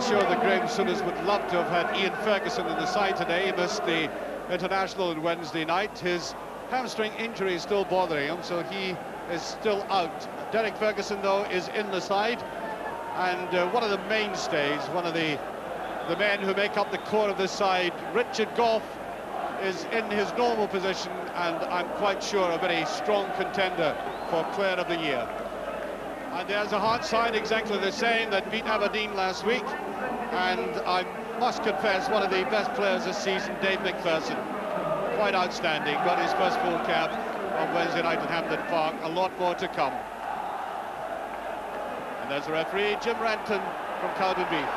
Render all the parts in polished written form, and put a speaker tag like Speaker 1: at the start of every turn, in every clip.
Speaker 1: sure that Graham Souness would love to have had Ian Ferguson in the side today. He missed the international on Wednesday night. His hamstring injury is still bothering him, so he is still out. Derek Ferguson, though, is in the side, and one of the mainstays, one of the men who make up the core of this side, Richard Gough, is in his normal position, and I'm quite sure a very strong contender for Player of the Year. And there's a Hearts side exactly the same that beat Aberdeen last week, and I must confess, one of the best players this season, Dave McPherson. Quite outstanding, got his first full cap on Wednesday night at Hampden Park. A lot more to come. And there's the referee, Jim Ranton from Cowdenbeath.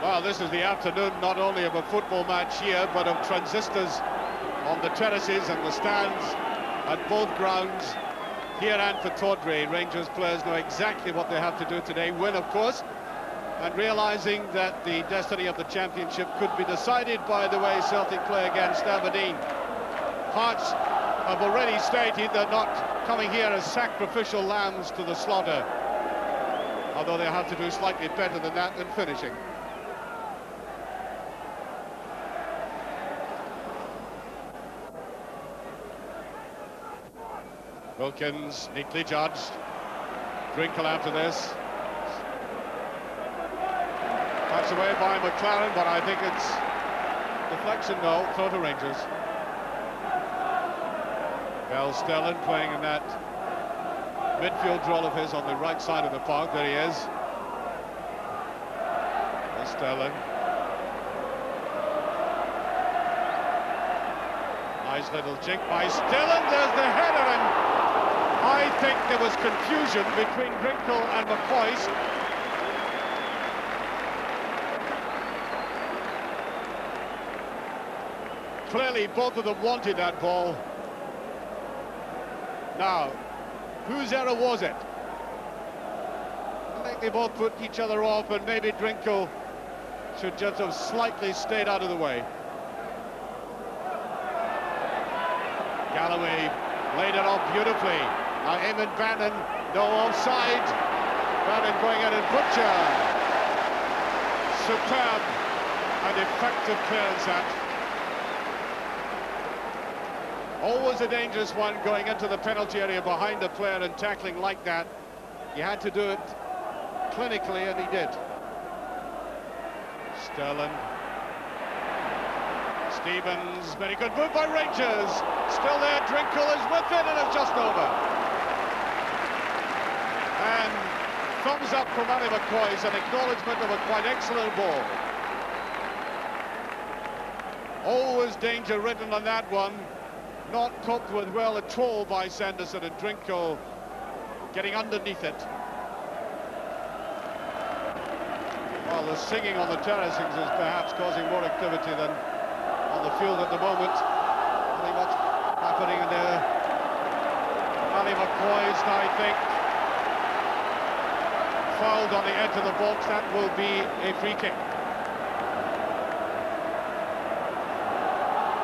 Speaker 1: Well, this is the afternoon not only of a football match here, but of transistors on the terraces and the stands at both grounds. Here and for Tawdry, Rangers players know exactly what they have to do today. Win, of course, and realising that the destiny of the championship could be decided by the way Celtic play against Aberdeen. Hearts have already stated they're not coming here as sacrificial lambs to the slaughter, although they have to do slightly better than that in finishing. Wilkins, neatly judged. Drinkle after this. Touch away by McLaren, but I think it's deflection, no, throw to Rangers. Bell Stellan playing in that midfield role of his on the right side of the park. There he is. There's Stellan. Nice little jink by Stellan. There's the header, and I think there was confusion between Drinkle and McCoist. Clearly, both of them wanted that ball. Now, whose error was it? I think they both put each other off, and maybe Drinkle should just have slightly stayed out of the way. Galloway laid it off beautifully. Now Eamon Bannon, no offside. Bannon going in and Butcher. Superb and effective clearance that. Always a dangerous one going into the penalty area behind the player and tackling like that. You had to do it clinically, and he did. Sterling. Stevens, very good move by Rangers. Still there, Drinkle is with it, and it's just over. And thumbs up from Andy McCoist, an acknowledgement of a quite excellent ball. Always danger written on that one. Not coped with well at all by Sanderson, and Drinkle getting underneath it. Well, the singing on the terracings is perhaps causing more activity than on the field at the moment. Nothing much happening in there. Andy McCoist, I think, fouled on the edge of the box. That will be a free kick.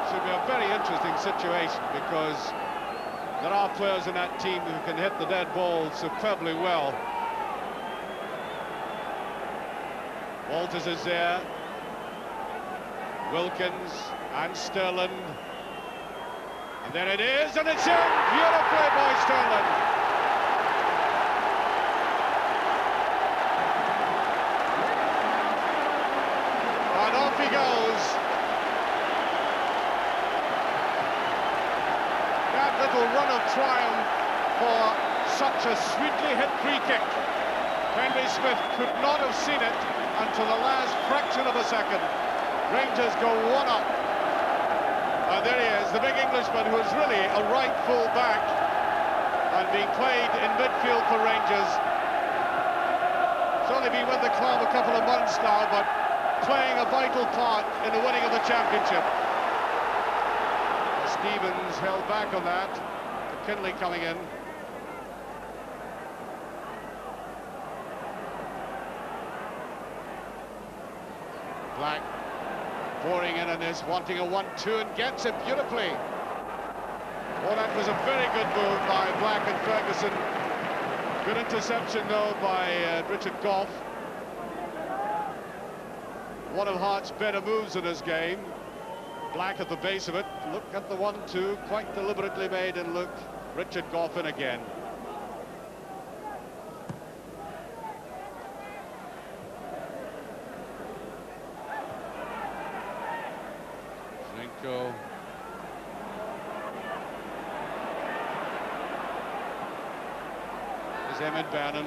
Speaker 1: Should be a very interesting situation, because there are players in that team who can hit the dead ball superbly well. Walters is there. Wilkins and Sterling. And there it is, and it's in! Beautifully by Sterling. And off he goes. That little run of triumph for such a sweetly hit free kick. Henry Smith could not have seen it until the last fraction of a second. Rangers go one up. And there he is, the big Englishman, who is really a right full back and being played in midfield for Rangers. He's only been with the club a couple of months now, but playing a vital part in the winning of the championship. Stevens held back on that. McKinley coming in. Black pouring in on this, wanting a 1-2, and gets it beautifully. Well, that was a very good move by Black and Ferguson. Good interception, though, by Richard Gough. one of Hart's better moves in his game. Black at the base of it. Look at the 1-2, quite deliberately made, and look, Richard Gough in again. Drinko. There's Emmett Bannon.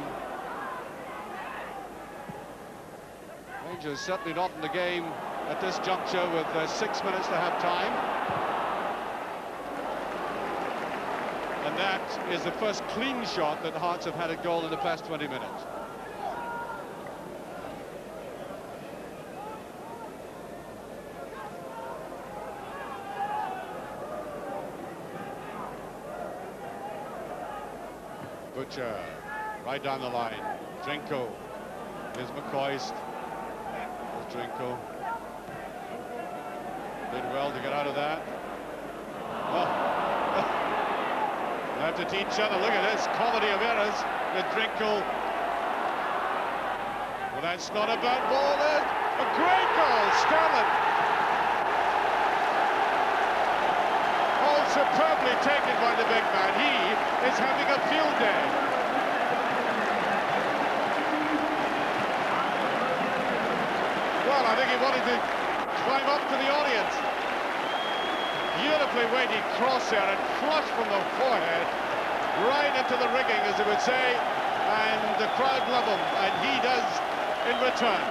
Speaker 1: Rangers certainly not in the game at this juncture with 6 minutes to have time. And that is the first clean shot that Hearts have had a goal in the past 20 minutes. Butcher, right down the line. Drinko. Here's McCoist. There's Drinko. Did well to get out of that. Oh. They have to teach each other. Look at this comedy of errors with Drinko. Well, that's not a bad ball. A great goal, Sterling. Oh, superbly taken by the big man. He is having a field day. Well, I think he wanted to climb up to the audience. Beautifully weighted cross there and flush from the forehead right into the rigging, as they would say, and the crowd love him, and he does in return.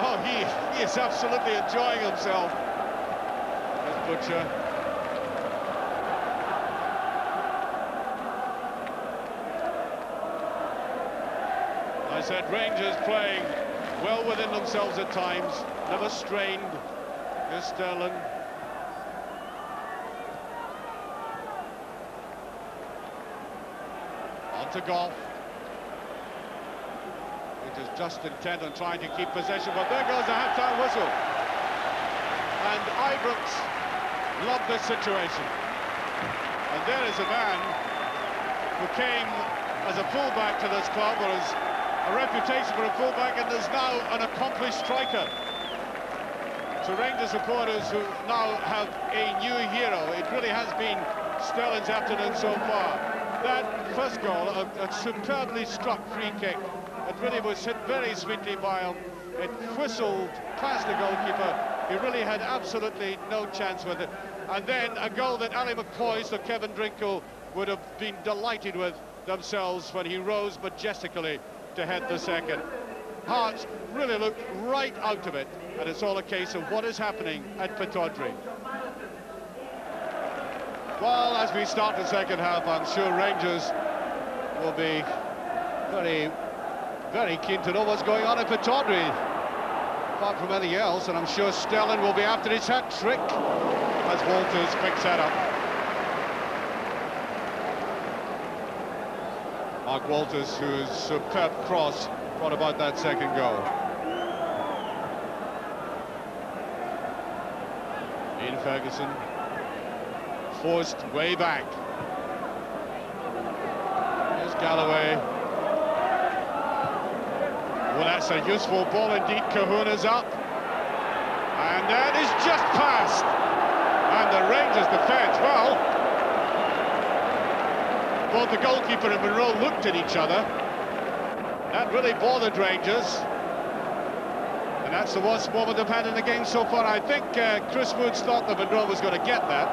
Speaker 1: Oh, he is absolutely enjoying himself. There's Butcher. I said Rangers playing well within themselves at times, never strained. Here's Sterling. On to Gough. Rangers just intent on trying to keep possession, but there goes the half-time whistle. And Ibrox loved this situation. And there is a man who came as a fullback to this club, or as a reputation for a fullback, and is now an accomplished striker. So Rangers supporters who now have a new hero. It really has been Sterling's afternoon so far. That first goal, a superbly struck free kick. It really was hit very sweetly by him. It whistled past the goalkeeper. He really had absolutely no chance with it. And then a goal that Ali McCoist or Kevin Drinko would have been delighted with themselves when he rose majestically to head the second. Hearts really looked right out of it, and it's all a case of what is happening at Pittodrie. Well, as we start the second half, I'm sure Rangers will be very keen to know what's going on at Pittodrie, apart from anything else, and I'm sure Sterling will be after his hat-trick as Walters picks that up. Mark Walters, whose superb cross brought about that second goal. Ian Ferguson forced way back. Here's Galloway. Well, that's a useful ball indeed. Cahoon is up, and that is just past. And the Rangers defence, well, both the goalkeeper and Monroe looked at each other. That really bothered Rangers. And that's the worst moment they've had in the game so far. I think Chris Woods thought that Monroe was going to get that.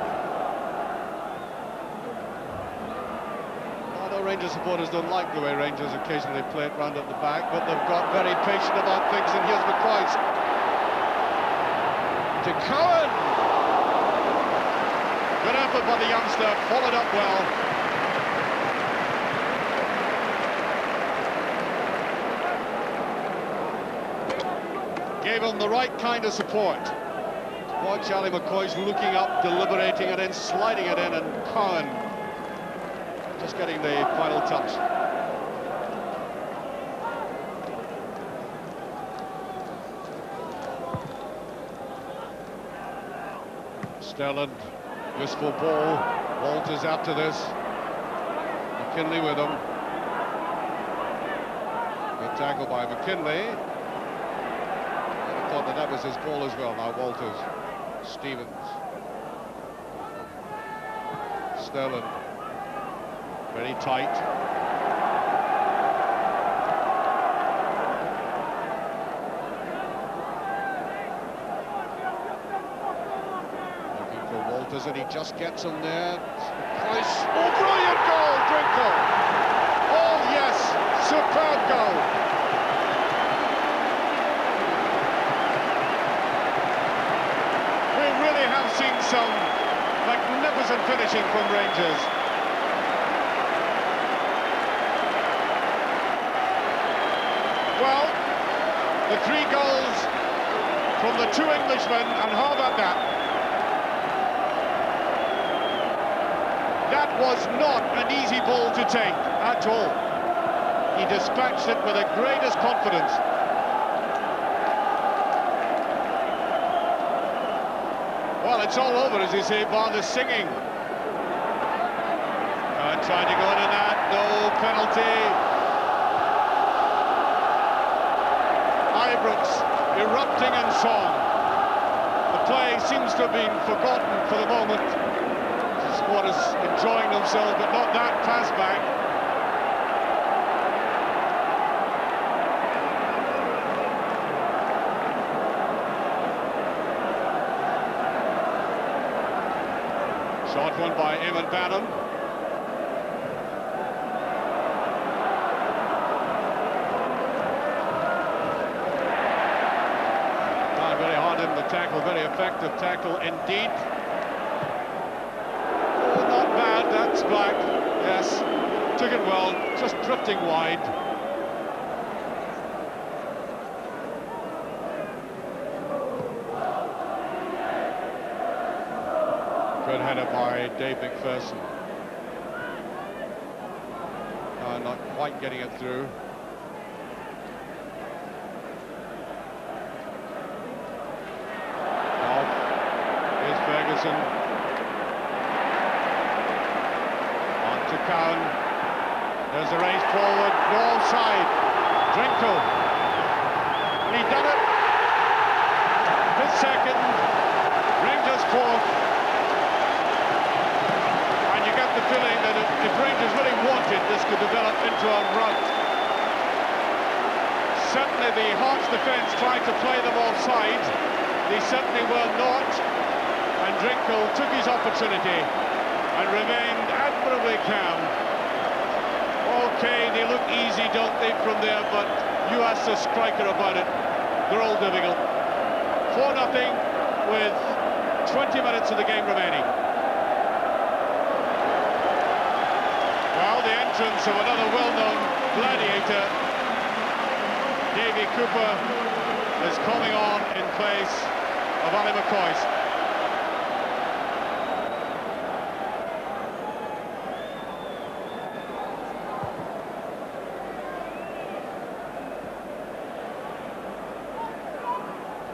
Speaker 1: I know Rangers supporters don't like the way Rangers occasionally play it round at the back, but they've got very patient about things, and here's McCoist. To Cohen! Good effort by the youngster, followed up well. Gave him the right kind of support. Watch Ali McCoist looking up, deliberating, and then sliding it in, and Cohen just getting the final touch. Sterling, wistful ball. Walters after this. McKinley with him. Good tackle by McKinley. I thought that was his ball as well. Now Walters, Stevens, Sterling, very tight. Looking for Walters, and he just gets him there. Price. Oh, brilliant goal, Drinkle! Oh yes, superb goal. We really have seen some magnificent finishing from Rangers. Well, the 3 goals from the 2 Englishmen, and how about that? That was not an easy ball to take at all. He dispatched it with the greatest confidence. Well, it's all over, as you say, bar the singing. Trying to go in on that, no penalty. Ibrox erupting in song. The play seems to have been forgotten for the moment. The squad is enjoying themselves, but not that pass back. Shot won by Eamon Bannon. Very hard in the tackle, very effective tackle indeed. Oh, not bad, that's Black. Yes, took it well, just drifting wide. Good header by Dave McPherson. Not quite getting it through. Here's Ferguson. On to Cowan. There's a race forward, no offside. Drinkle. And he done it. His second. Rangers fourth. And you get the feeling that if Rangers really wanted, this could develop into a rout. Certainly the Hearts defence tried to play them offside. They certainly were not. And Drinkle took his opportunity and remained admirably calm. Okay, they look easy, don't they, from there, but you ask the striker about it. They're all difficult. 4-0 with 20 minutes of the game remaining. Well, the entrance of another well-known gladiator, Davy Cooper, is coming on in place of Ali McCoist.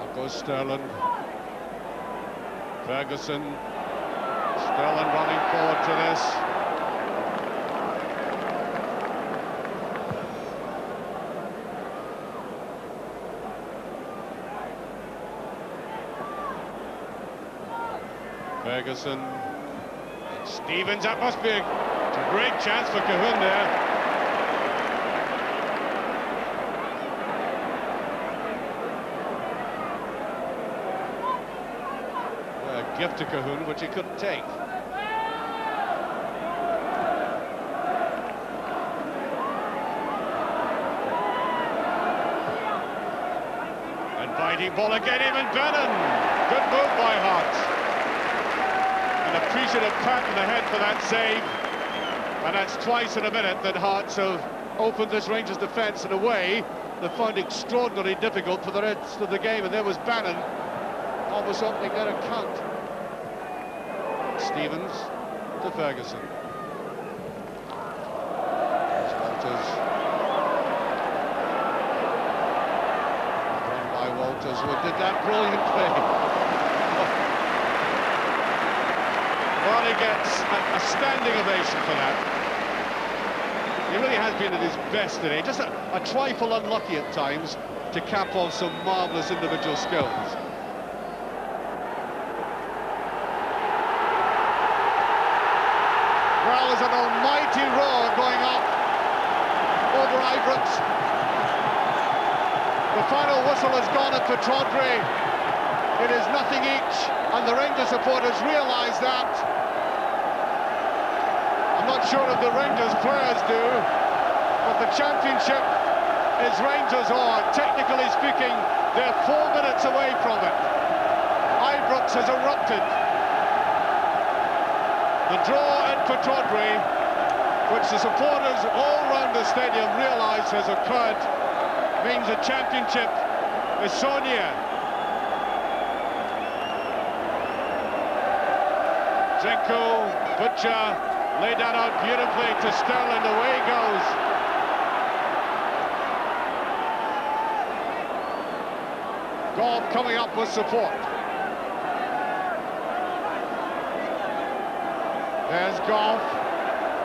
Speaker 1: Up goes Sterling. Ferguson. Sterling running forward to this. Ferguson, Stevens, that must be a great chance for Cahoon there. A gift to Cahoon, which he couldn't take. Inviting ball again, Eamon Bannon. Good move by Hearts. Appreciative pat in the head for that save, and that's twice in a minute that Hearts have opened this Rangers defence in a way they found extraordinarily difficult for the rest of the game. And there was Bannon almost opening their account. Stevens to Ferguson. There's Walters. Run by Walters, who did that brilliantly. Well, he gets a standing ovation for that. He really has been at his best today. Just a trifle unlucky at times to cap off some marvellous individual skills. Well, there's an almighty roar going up over Ibrox. The final whistle has gone at Pittodrie. It is nothing each, and the Rangers supporters realise that. I'm not sure if the Rangers players do, but the championship is Rangers, or technically speaking, they're 4 minutes away from it. Ibrox has erupted. The draw at Pittodrie, which the supporters all round the stadium realise has occurred, means the championship is so near. Drinko, Butcher, laid that out beautifully to Sterling, away he goes. Goff coming up with support. There's Goff.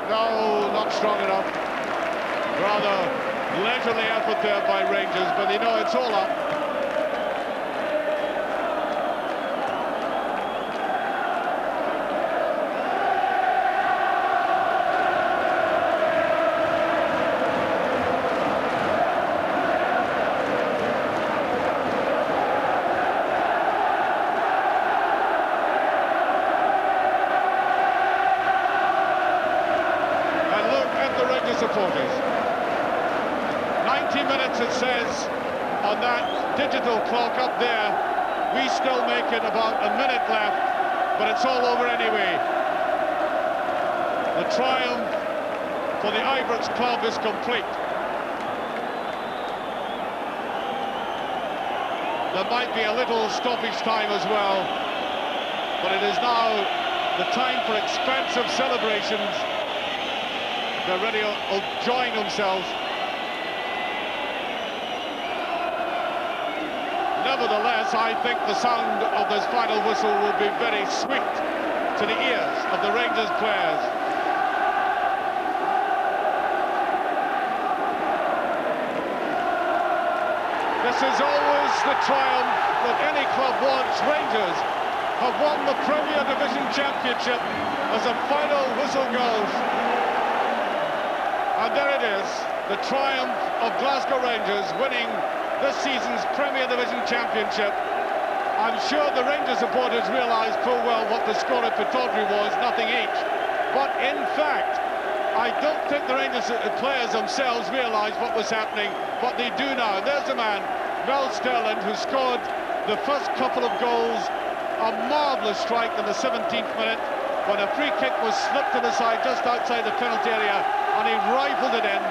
Speaker 1: No, not strong enough. Rather leisurely effort there by Rangers, but they know it's all up. Supporters. 90 minutes it says on that digital clock up there. We still make it about a minute left, but it's all over anyway. The triumph for the Ibrox club is complete. There might be a little stoppage time as well, but it is now the time for expansive celebrations. They're ready enjoying themselves. Nevertheless, I think the sound of this final whistle will be very sweet to the ears of the Rangers players. This is always the triumph that any club wants. Rangers have won the Premier Division Championship as the final whistle goes. And there it is, the triumph of Glasgow Rangers winning this season's Premier Division Championship. I'm sure the Rangers supporters realise full well what the score at Pittodrie was, nothing each. But in fact, I don't think the Rangers players themselves realised what was happening, but they do now. There's a man, Mel Sterling, who scored the first couple of goals. A marvellous strike in the 17th minute when a free kick was slipped to the side just outside the penalty area, and he rifled it in.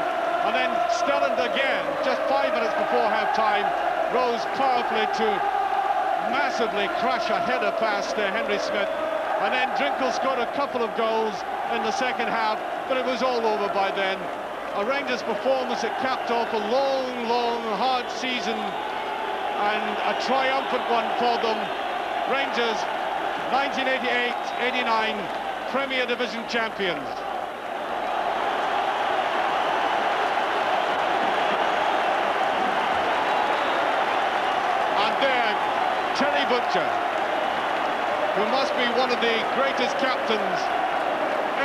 Speaker 1: And then Sterling again, just 5 minutes before half-time, rose powerfully to massively crash a header past Henry Smith. And then Drinko scored a couple of goals in the second half, but it was all over by then. A Rangers performance that capped off a long, hard season, and a triumphant one for them. Rangers, 1988-89 Premier Division champions. And there, Terry Butcher, who must be one of the greatest captains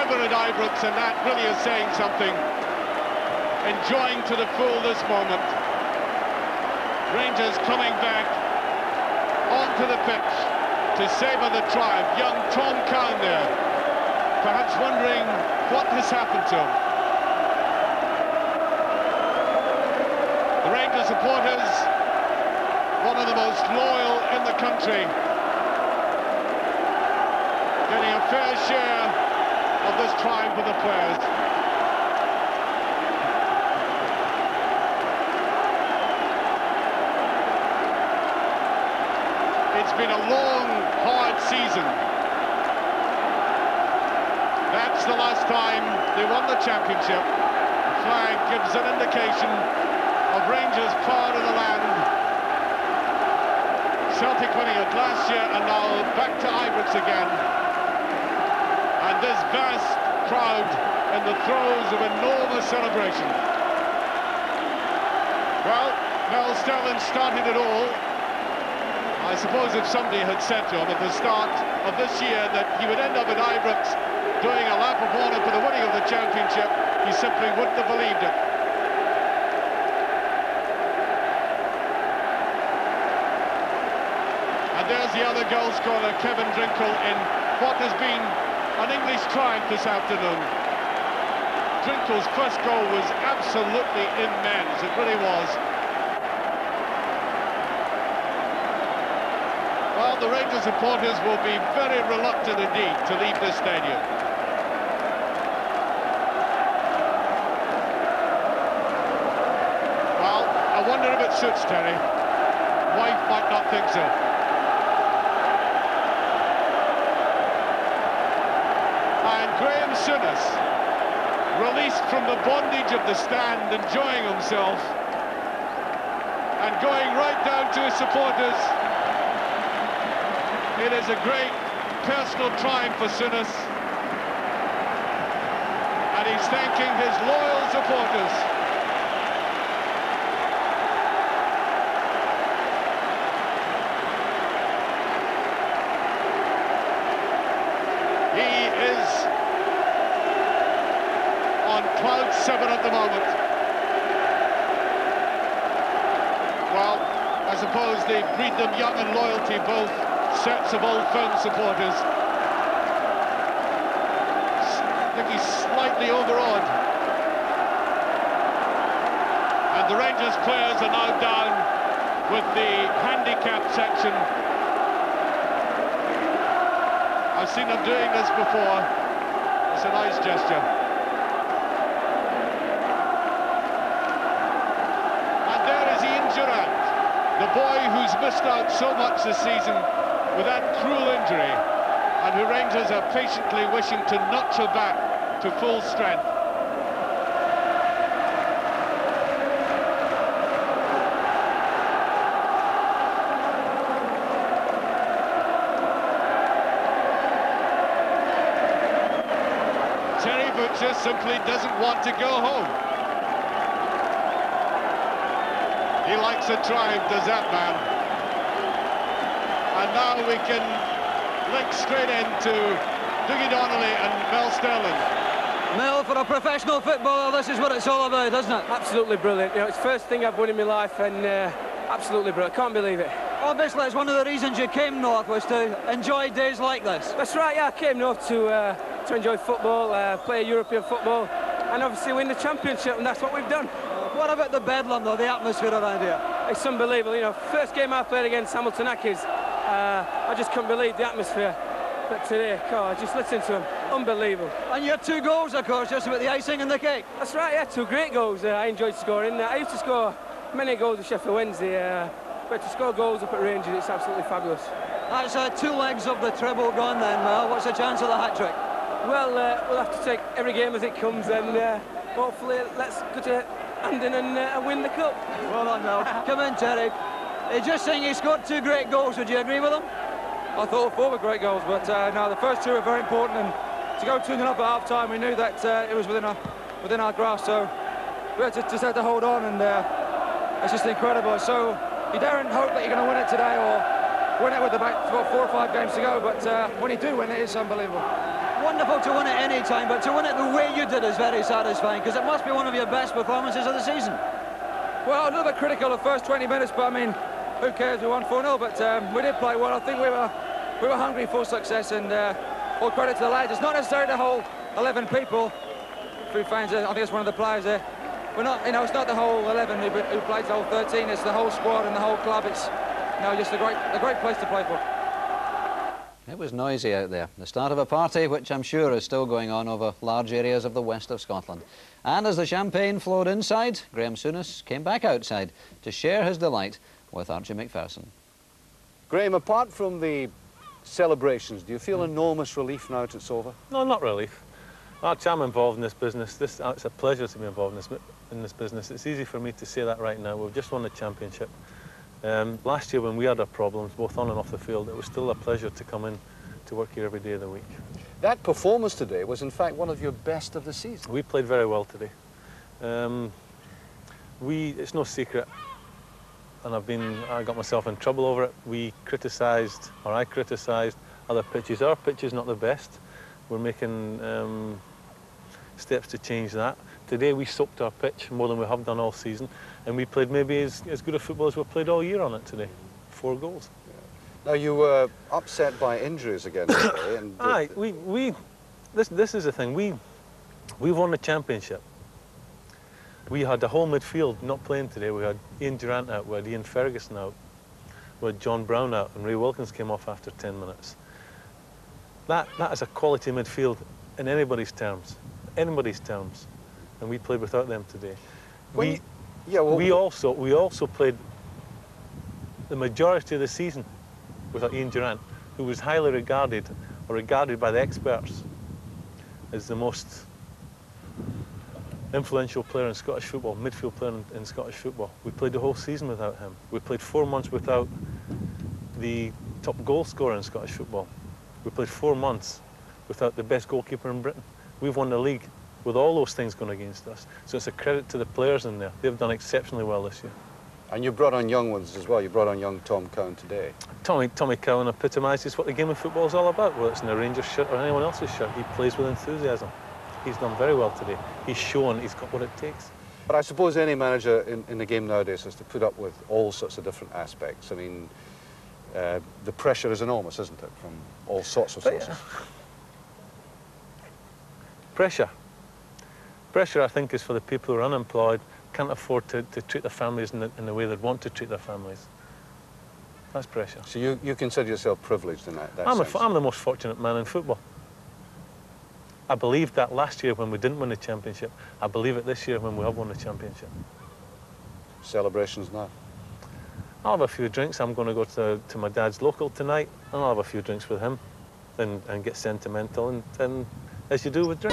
Speaker 1: ever at Ibrox, and that really is saying something, enjoying to the full this moment. Rangers coming back onto the pitch to savour the triumph. Young Tom Cowan there, perhaps wondering what has happened to him. The Rangers supporters, one of the most loyal in the country, getting a fair share of this triumph for the players. It's been a long, hard season. That's the last time they won the championship. The flag gives an indication of Rangers' power in the land. Celtic winning it last year, and now back to Ibrox again. And this vast crowd in the throes of enormous celebration. Well, Mel Sterling started it all. I suppose if somebody had said to him at the start of this year that he would end up at Ibrox doing a lap of honour for the winning of the championship, he simply wouldn't have believed it. And there's the other goal scorer, Kevin Drinkle, in what has been an English triumph this afternoon. Drinkle's first goal was absolutely immense, it really was. Well, the Rangers supporters will be very reluctant indeed to leave this stadium. Well, I wonder if it suits Terry. Wife might not think so. And Graham Souness, released from the bondage of the stand, enjoying himself, and going right down to his supporters. It is a great personal triumph for Souness, and he's thanking his loyal supporters. He is on cloud 7 at the moment. Well, I suppose they breed them young and loyalty, both sets of old firm supporters. I think he's slightly overawed. And the Rangers players are now down with the handicap section. I've seen them doing this before. It's a nice gesture. And there is Ian Durant, the boy who's missed out so much this season with that cruel injury, and who Rangers are patiently wishing to nurture back to full strength. Terry Butcher simply doesn't want to go home. He likes a triumph, does that man? And now we can link straight into Dougie Donnelly and Mel Sterling.
Speaker 2: Mel, for a professional footballer, this is what it's all about, isn't it?
Speaker 3: Absolutely brilliant. You know, it's the first thing I've won in my life, and absolutely brilliant. Can't believe it.
Speaker 2: Obviously, it's one of the reasons you came north, was to enjoy days like this.
Speaker 3: That's right, yeah, I came north to enjoy football, play European football, and obviously win the championship, and that's what we've done.
Speaker 2: What about the bedlam, though, the atmosphere around here?
Speaker 3: It's unbelievable. You know, first game I played against Hamilton Accies, I just couldn't believe the atmosphere. But today, God, just listen to them. Unbelievable. And
Speaker 2: you had 2 goals, of course, just about the icing and the cake.
Speaker 3: That's right, yeah, 2 great goals. I enjoyed scoring. I used to score many goals at Sheffield Wednesday, but to score goals up at Rangers, it's absolutely fabulous.
Speaker 2: That's 2 legs of the treble gone then, Mel. What's the chance of the hat-trick?
Speaker 3: Well, we'll have to take every game as it comes, and hopefully let's go to Andon and win the cup.
Speaker 2: Well done, Mel. Come in, Terry. He's just saying he scored 2 great goals. Would you agree with him?
Speaker 4: I thought all 4 were great goals, but no, the first 2 were very important, and to go 2-0 up at half-time, we knew that it was within our grasp, so we had to, just had to hold on, and it's just incredible. So you daren't hope that you're going to win it today, or win it with about 4 or 5 games to go, but when you do win it, it's unbelievable.
Speaker 2: Wonderful to win it any time, but to win it the way you did is very satisfying, because it must be one of your best performances of the season.
Speaker 4: Well, a little bit critical of the first 20 minutes, but I mean, who cares? We won 4-0, but we did play well. I think we were hungry for success, and all credit to the lads. It's not necessarily the whole 11 people. Through fans, I think it's one of the players there. We're not, you know, it's not the whole 11 who plays the whole 13. It's the whole squad and the whole club. It's, you know, just a great place to play for.
Speaker 5: It was noisy out there, the start of a party which I'm sure is still going on over large areas of the west of Scotland. And as the champagne flowed inside, Graham Souness came back outside to share his delight with Archie McPherson.
Speaker 1: Graham, apart from the celebrations, do you feel enormous relief now that it's over?
Speaker 6: No, not relief. Archie, I'm involved in this business. It's a pleasure to be involved in this business. It's easy for me to say that right now. We've just won the championship. Last year when we had our problems, both on and off the field, it was still a pleasure to come in to work here every day of the week.
Speaker 7: That performance today was in fact one of your best of the season.
Speaker 6: We played very well today. It's no secret, and I got myself in trouble over it. I criticised other pitches. Our pitch is not the best. We're making steps to change that. Today we soaked our pitch more than we have done all season, and we played maybe as good a football as we've played all year on it today. 4 goals.
Speaker 7: Now you were upset by injuries again today. And
Speaker 6: aye, this is the thing. We won the championship. We had the whole midfield not playing today. We had Ian Durrant out, we had Ian Ferguson out, we had John Brown out, and Ray Wilkins came off after 10 minutes. That is a quality midfield in anybody's terms, and we played without them today. We also played the majority of the season without Ian Durrant, who was highly regarded by the experts as the most influential player in Scottish football, midfield player in Scottish football. We played the whole season without him. We played 4 months without the top goal scorer in Scottish football. We played 4 months without the best goalkeeper in Britain. We've won the league with all those things going against us. So it's a credit to the players in there. They've done exceptionally well this year.
Speaker 7: And you brought on young ones as well. You brought on young Tom Cowan today.
Speaker 6: Tommy Cowan epitomises what the game of football is all about, whether it's in a Rangers shirt or anyone else's shirt. He plays with enthusiasm. He's done very well today. He's shown he's got what it takes.
Speaker 7: But I suppose any manager in the game nowadays has to put up with all sorts of different aspects. I mean, the pressure is enormous, isn't it, from all sorts of sources? Pressure,
Speaker 6: I think, is for the people who are unemployed, can't afford to treat their families in the way they'd want to treat their families. That's pressure.
Speaker 7: So you consider yourself privileged in that sense?
Speaker 6: I'm the most fortunate man in football. I believed that last year when we didn't win the championship. I believe it this year when we have won the championship.
Speaker 7: Celebrations now?
Speaker 6: I'll have a few drinks. I'm going to go to my dad's local tonight, and I'll have a few drinks with him and get sentimental, and as you do with drinks.